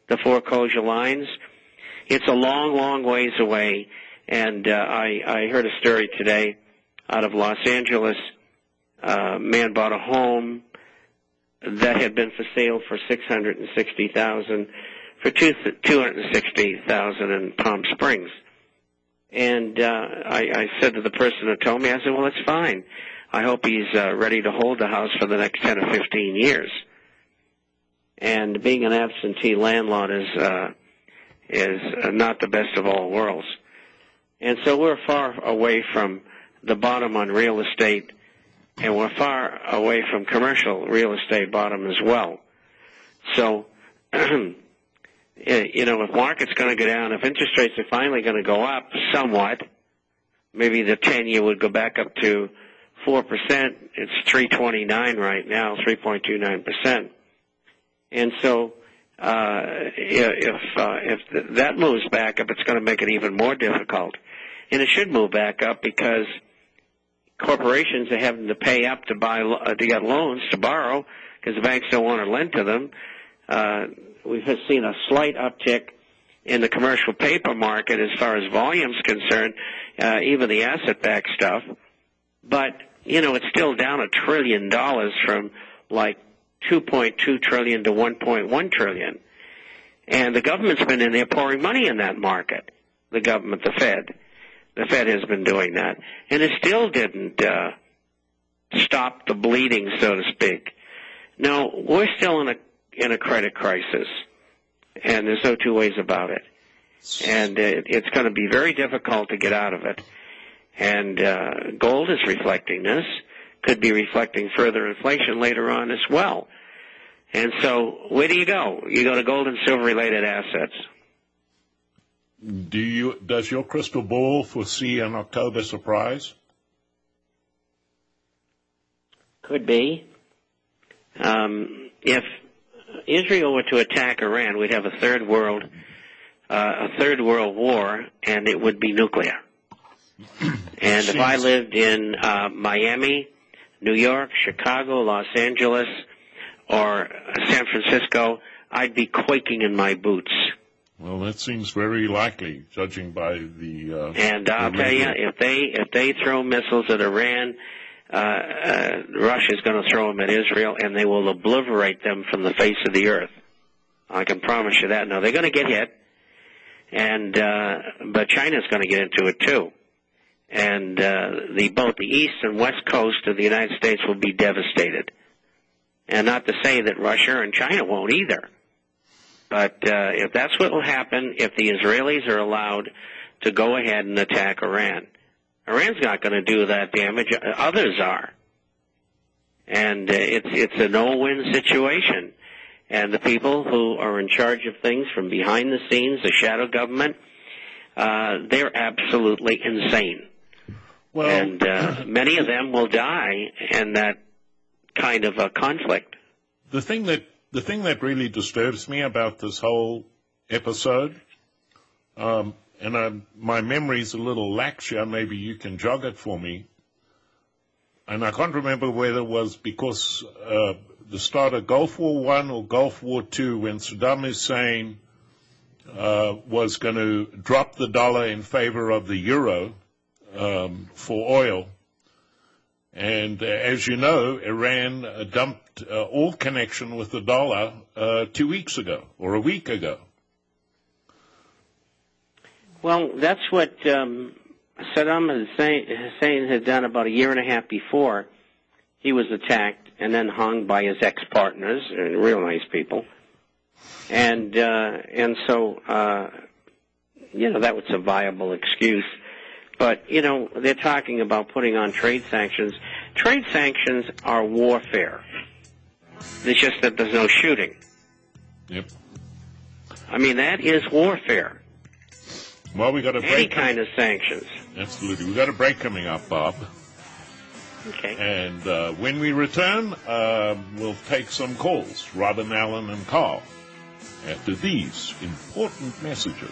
the foreclosure lines. It's a long, long ways away. And I heard a story today out of Los Angeles. Man bought a home that had been for sale for $660,000 for $260,000 in Palm Springs. And I said to the person who told me, I said, well, it's fine. I hope he's ready to hold the house for the next 10 or 15 years. And being an absentee landlord is not the best of all worlds. And so we're far away from the bottom on real estate, and we're far away from commercial real estate bottom as well. So, if market's going to go down, if interest rates are finally going to go up somewhat, maybe the 10-year would go back up to 4%. It's 3.29 right now, 3.29%. And so, if that moves back up, it's going to make it even more difficult. And it should move back up because corporations are having to pay up to get loans to borrow because the banks don't want to lend to them. We've seen a slight uptick in the commercial paper market as far as volume's concerned, even the asset-backed stuff. But, it's still down $1 trillion from like $2.2 trillion to $1.1 trillion. And the government's been in there pouring money in that market. The government, the Fed. The Fed has been doing that. And it still didn't stop the bleeding, so to speak. No, we're still in a credit crisis, and there's no two ways about it. And it's going to be very difficult to get out of it. And gold is reflecting this, could be reflecting further inflation later on as well. And so where do you go? You go to gold and silver-related assets. Does your crystal ball foresee an October surprise? Could be. If Israel were to attack Iran, we'd have a third world war, and it would be nuclear. And if I lived in Miami, New York, Chicago, Los Angeles, or San Francisco, I'd be quaking in my boots. Well, that seems very likely, judging by the. And I'll tell you, if they throw missiles at Iran, Russia's going to throw them at Israel, and they will obliterate them from the face of the earth. I can promise you that. Now they're going to get hit, and but China's going to get into it too, and both the east and west coast of the United States will be devastated. And not to say that Russia and China won't either. But if that's what will happen, if the Israelis are allowed to go ahead and attack Iran, Iran's not going to do that damage. Others are. And it's a no-win situation. And the people who are in charge of things from behind the scenes, the shadow government, they're absolutely insane. Well, and many of them will die in that kind of a conflict. The thing that really disturbs me about this whole episode, and my memory's a little lax here, maybe you can jog it for me, and I can't remember whether it was because the start of Gulf War I or Gulf War II, when Saddam Hussein was going to drop the dollar in favor of the euro for oil. And as you know, Iran dumped all connection with the dollar 2 weeks ago, or a week ago. Well, that's what Saddam Hussein had done about a year and a half before. He was attacked and then hung by his ex-partners, real nice people. And so, that was a viable excuse. But, they're talking about putting on trade sanctions. Trade sanctions are warfare. It's just that there's no shooting. Yep. I mean, that is warfare. Well, we got a break. Any kind of sanctions. Absolutely. We got a break coming up, Bob. Okay. And when we return, we'll take some calls, Robin, Allen, and Carl, after these important messages.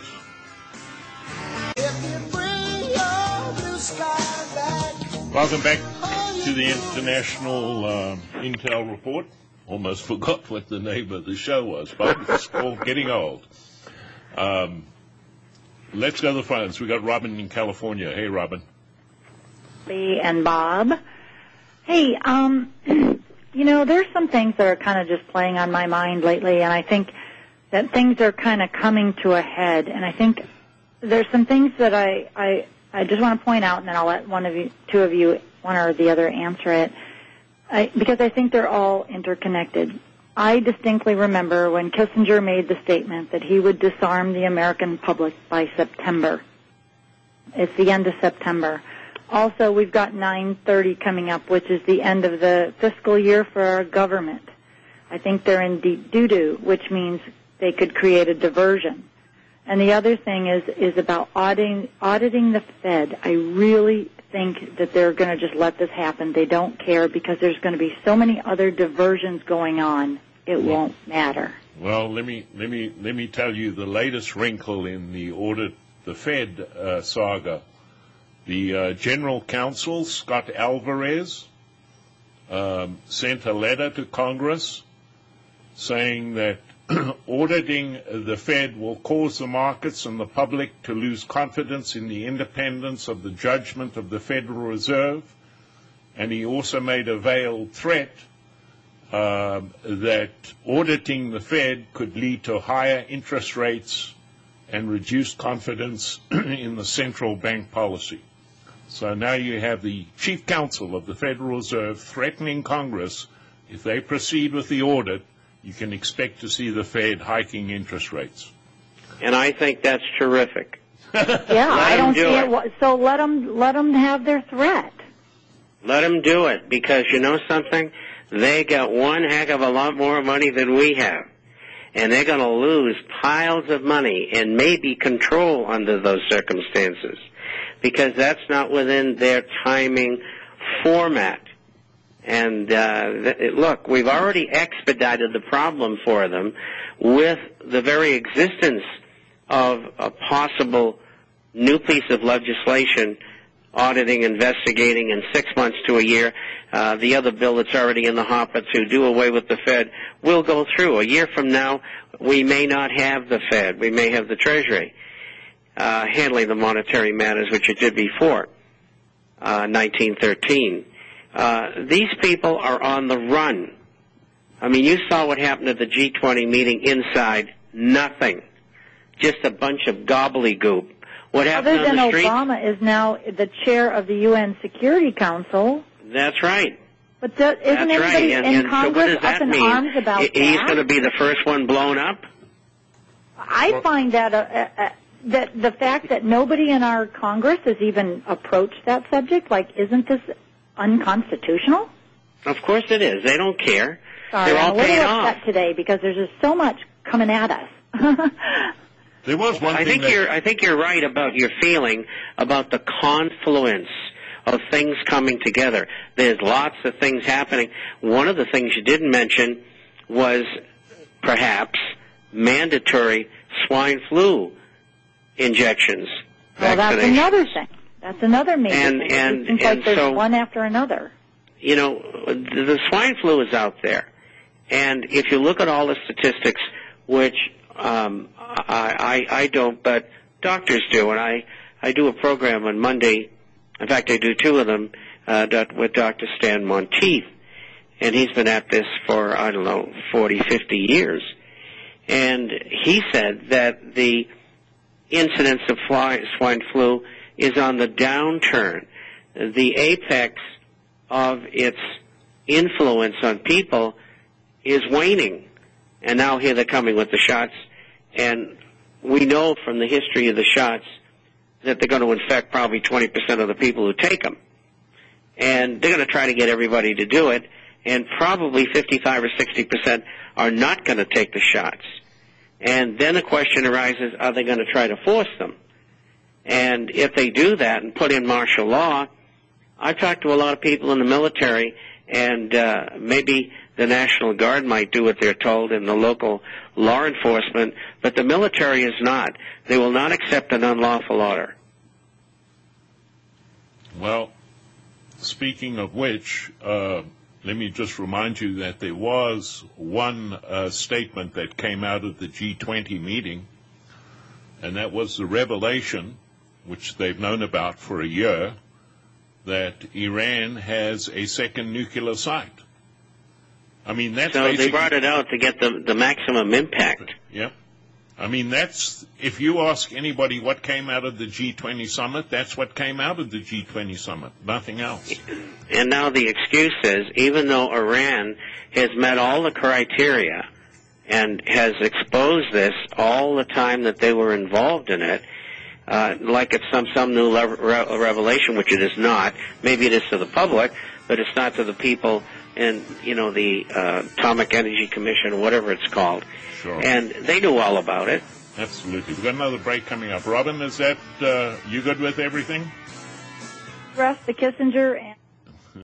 Welcome back to the International Intel Report. Almost forgot what the name of the show was, but it's called Getting Old. Let's go to the phones. We got Robin in California. Hey, Robin. Lee and Bob. Hey, there's some things that are kind of just playing on my mind lately, and I think that things are kind of coming to a head. And I think there's some things that I just want to point out, and then I'll let two of you, one or the other, answer it, because I think they're all interconnected. I distinctly remember when Kissinger made the statement that he would disarm the American public by September. It's the end of September. Also, we've got 9/30 coming up, which is the end of the fiscal year for our government. I think they're in deep doo-doo, which means they could create a diversion. And the other thing is about auditing the Fed. I really think that they're going to just let this happen. They don't care because there's going to be so many other diversions going on. It won't matter. Well, let me tell you the latest wrinkle in the Fed saga. The General Counsel, Scott Alvarez, sent a letter to Congress saying that auditing the Fed will cause the markets and the public to lose confidence in the independence of the judgment of the Federal Reserve. And he also made a veiled threat that auditing the Fed could lead to higher interest rates and reduced confidence in the central bank policy. So now you have the Chief Counsel of the Federal Reserve threatening Congress, if they proceed with the audit, you can expect to see the Fed hiking interest rates. And I think that's terrific. Yeah, I don't see it. So let them have their threat. Let them do it, because you know something? They got one heck of a lot more money than we have. And they're going to lose piles of money and maybe control under those circumstances, because that's not within their timing format. And look, we've already expedited the problem for them with the very existence of a possible new piece of legislation auditing, investigating in 6 months to a year. The other bill that's already in the hopper to do away with the Fed will go through. A year from now, we may not have the Fed. We may have the Treasury handling the monetary matters, which it did before 1913. These people are on the run. I mean, you saw what happened at the G20 meeting inside. Nothing. Just a bunch of gobbledygook. What happened on the streets? Other than Obama is now the chair of the UN Security Council. That's right. But isn't everybody in Congress up in arms about that? He's going to be the first one blown up? I find that that the fact that nobody in our Congress has even approached that subject, like, isn't this unconstitutional? Of course it is. They don't care. Sorry, They're all I'm a little paid upset off today because there's just so much coming at us. There was one thing I think you're right about your feeling about the confluence of things coming together. There's lots of things happening. One of the things you didn't mention was perhaps mandatory swine flu injections. Well, that's another thing. That's another major thing. It seems like there's so, one after another. You know, the swine flu is out there. And if you look at all the statistics, which I don't, but doctors do, and I do a program on Monday. In fact, I do two of them with Dr. Stan Monteith, and he's been at this for, 40, 50 years. And he said that the incidence of swine flu is on the downturn. The apex of its influence on people is waning. And now here they're coming with the shots. And we know from the history of the shots that they're going to infect probably 20% of the people who take them. And they're going to try to get everybody to do it. And probably 55 or 60% are not going to take the shots. And then the question arises, are they going to try to force them? And if they do that and put in martial law, I've talked to a lot of people in the military, and maybe the National Guard might do what they're told in the local law enforcement, but the military is not. They will not accept an unlawful order. Well, speaking of which, let me just remind you that there was one statement that came out of the G20 meeting, and that was the revelation, which they've known about for a year, that Iran has a second nuclear site. I mean, that's so basically... they brought it out to get the maximum impact. Yeah. I mean, that's, if you ask anybody what came out of the G20 summit, that's what came out of the G20 summit, nothing else. And now the excuse is, even though Iran has met all the criteria and has exposed this all the time that they were involved in it, like it's some new revelation, which it is not. Maybe it is to the public, but it's not to the people in, the Atomic Energy Commission or whatever it's called. Sure. And they knew all about it. Absolutely. We've got another break coming up. Robin, is that you good with everything? Russ, the Kissinger and